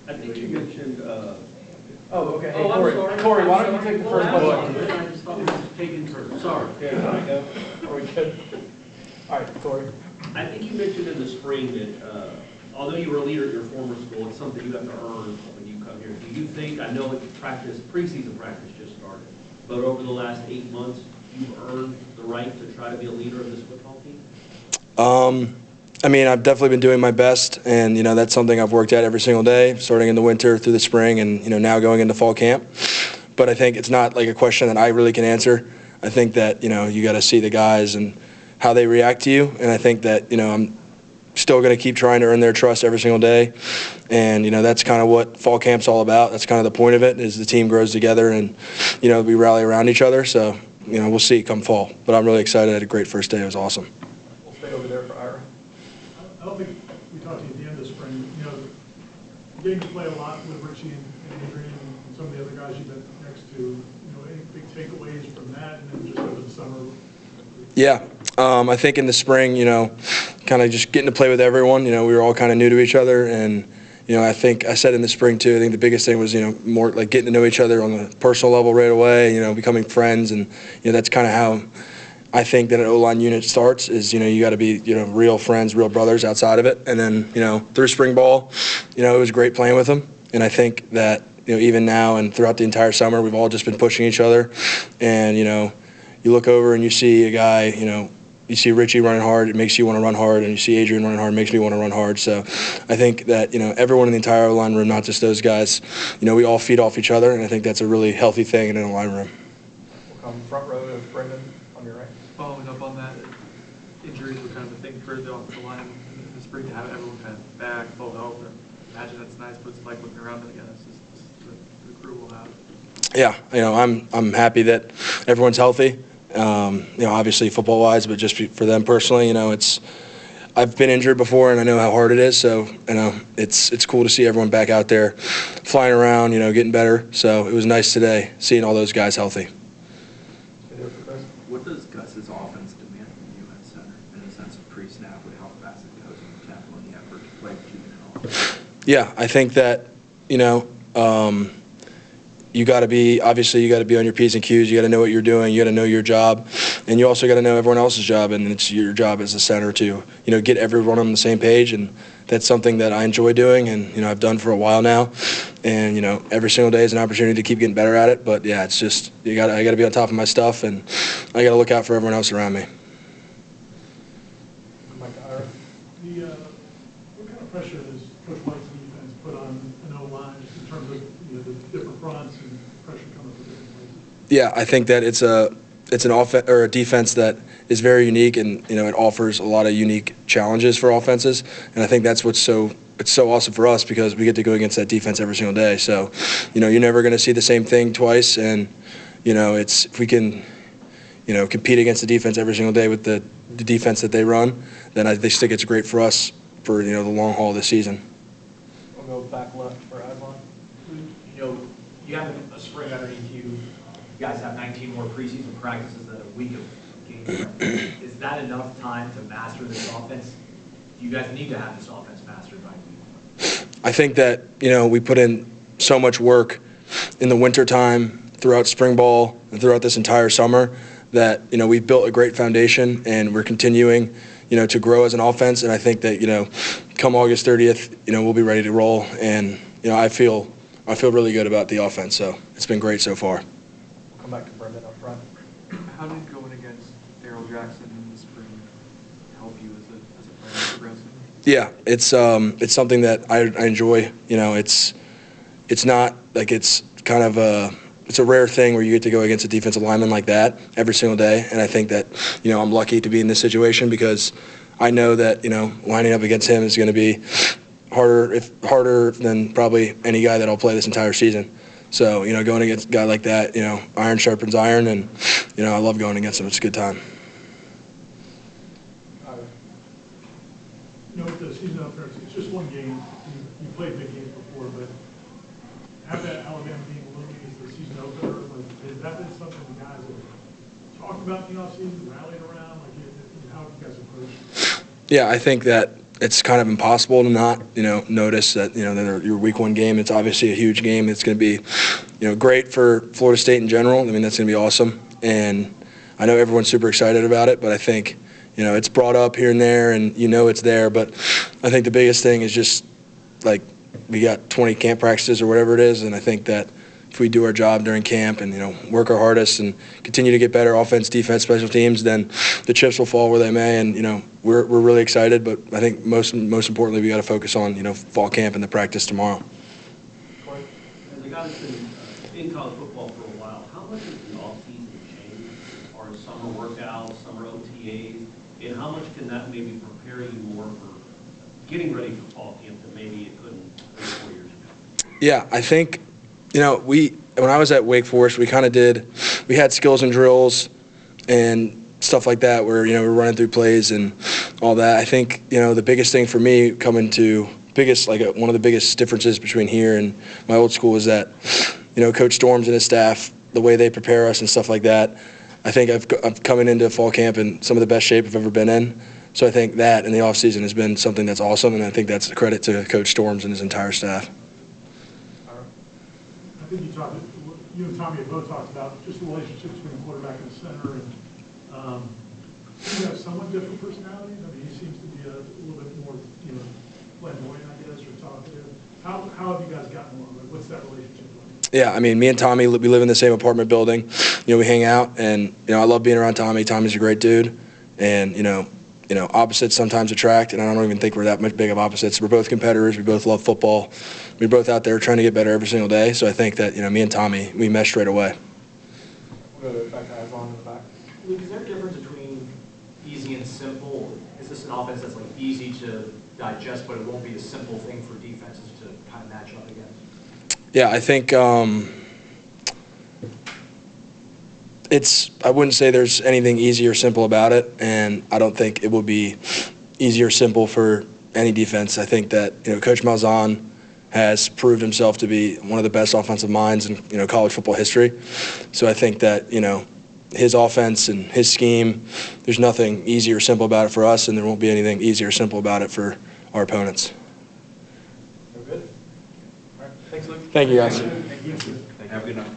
I think you mentioned. Oh, okay. Hey, Oh, I'm sorry. Corey, why don't you take the first question? I just thought we were taking turns. Sorry. Okay, I go. Are we good? All right, Corey. I think you mentioned in the spring that although you were a leader at your former school, it's something you have to earn when you come here. Do you think, I know that preseason practice just started, but over the last 8 months, you've earned the right to try to be a leader of this football team? I mean, I've definitely been doing my best, and, that's something I've worked at every single day, starting in the winter through the spring and, now going into fall camp. But I think it's not like a question that I really can answer. I think that, you got to see the guys and how they react to you, and I think that, I'm still going to keep trying to earn their trust every single day. And, that's kind of what fall camp's all about. That's kind of the point of it, is the team grows together and, we rally around each other. So, we'll see come fall. But I'm really excited. I had a great first day. It was awesome. We'll stay over there for Ira. I don't think we talked to you at the end of the spring. Getting to play a lot with Richie and Adrian and some of the other guys you've been next to, any big takeaways from that, and then just over the summer? Yeah, I think in the spring, kind of just getting to play with everyone. We were all kind of new to each other, and I think I said in the spring too. I think the biggest thing was more like getting to know each other on the personal level right away. Becoming friends, and that's kind of how I think that an O-line unit starts. Is you got to be real friends, real brothers outside of it, and then through spring ball, it was great playing with them, and I think that even now and throughout the entire summer, we've all just been pushing each other, and you look over and you see a guy, you see Richie running hard, it makes you want to run hard, and you see Adrian running hard, it makes me want to run hard. So I think that, everyone in the entire O-line room, not just those guys, we all feed off each other, and I think that's a really healthy thing in an O-line room. We'll come front row to Brendan on your right. Following up on that, injuries were kind of a thing for the offensive line in the spring to have everyone kind of back, full health. I imagine that's nice, but it's like looking around it again. It's just the crew will have. Yeah, I'm happy that everyone's healthy. Obviously football-wise, but just for them personally, I've been injured before and I know how hard it is. So it's cool to see everyone back out there, flying around, getting better. So it was nice today seeing all those guys healthy. What does Gus's offense demand from you at center in the sense of pre-snap with how fast it goes and the tempo and the effort to play juvenile offense? Yeah, I think that you got to be on your P's and Q's. You got to know what you're doing. You got to know your job, and you also got to know everyone else's job. And it's your job as a center to get everyone on the same page. And that's something that I enjoy doing, and I've done for a while now. And every single day is an opportunity to keep getting better at it. But yeah, it's just I got to be on top of my stuff, and I got to look out for everyone else around me. What kind of pressure does Coach White's defense put on an O-line just in terms of the different fronts and pressure coming from different places? Yeah, I think that it's an offense or a defense that is very unique, and it offers a lot of unique challenges for offenses, and I think that's it's so awesome for us because we get to go against that defense every single day. So, you're never going to see the same thing twice, and if we can compete against the defense every single day with the defense that they run, then I just think it's great for us for the long haul of the season. We'll go back left for Adlon. You have a spring underneath you. You guys have 19 more preseason practices than a week of games. Is that enough time to master this offense? Do you guys need to have this offense mastered by week? I think that we put in so much work in the wintertime, throughout spring ball, and throughout this entire summer that we've built a great foundation, and we're continuing to grow as an offense. And I think that come August 30th, we'll be ready to roll. And I feel really good about the offense. So it's been great so far. We'll come back to Brendan up front. How did going against Darryl Jackson in the spring help you as a player progressing? Yeah, it's something that I enjoy. It's not like it's kind of it's a rare thing where you get to go against a defensive lineman like that every single day. And I think that I'm lucky to be in this situation because I know that lining up against him is going to be harder than probably any guy that I'll play this entire season. So going against a guy like that, iron sharpens iron, and I love going against him. It's a good time. With the season up there, it's just one game. You played big games before, but have that Alabama game looming as the season opener, has that been something the guys have talked about in the offseason, rallied around? How have you guys approached it? Yeah, I think that it's kind of impossible to not, notice that, that your week 1 game, it's obviously a huge game. It's going to be, great for Florida State in general. I mean, that's going to be awesome. And I know everyone's super excited about it, but I think, it's brought up here and there and it's there. But I think the biggest thing is just, like, we got 20 camp practices or whatever it is, and I think that if we do our job during camp and, work our hardest and continue to get better offense, defense, special teams, then the chips will fall where they may. And, we're really excited, but I think most importantly, we got to focus on, fall camp and the practice tomorrow. As a guy that's been in college football for a while, how much has the offseason changed as far as summer workouts, summer OTAs, and how much can that maybe prepare you more for getting ready for fall camp that maybe it couldn't 4 years ago? Yeah, I think, when I was at Wake Forest, we had skills and drills and stuff like that where, we're running through plays and all that. I think, the biggest thing for me one of the biggest differences between here and my old school is that, Coach Storms and his staff, the way they prepare us and stuff like that, I think I'm coming into fall camp in some of the best shape I've ever been in. So I think that in the offseason has been something that's awesome, and I think that's a credit to Coach Storms and his entire staff. I think you and Tommy have both talked about just the relationship between the quarterback and the center, and you have somewhat different personalities. I mean, he seems to be a little bit more, flamboyant, I guess, or talkative. How have you guys gotten along? What's that relationship like? Yeah, I mean, me and Tommy, we live in the same apartment building. We hang out, and I love being around Tommy. Tommy's a great dude, and opposites sometimes attract, and I don't even think we're that much big of opposites. We're both competitors. We both love football. We're both out there trying to get better every single day. So I think that, me and Tommy, we mesh right away. We'll go back to Aslan in the back. Luke, is there a difference between easy and simple? Is this an offense that's like easy to digest, but it won't be a simple thing for defenses to kind of match up against? Yeah, I think I wouldn't say there's anything easy or simple about it, and I don't think it will be easy or simple for any defense. I think that, Coach Malzahn has proved himself to be one of the best offensive minds in, college football history. So I think that, his offense and his scheme, there's nothing easy or simple about it for us, and there won't be anything easy or simple about it for our opponents. We're good? All right, thanks, Luke. Thank you, guys. Thank you. Have a good night.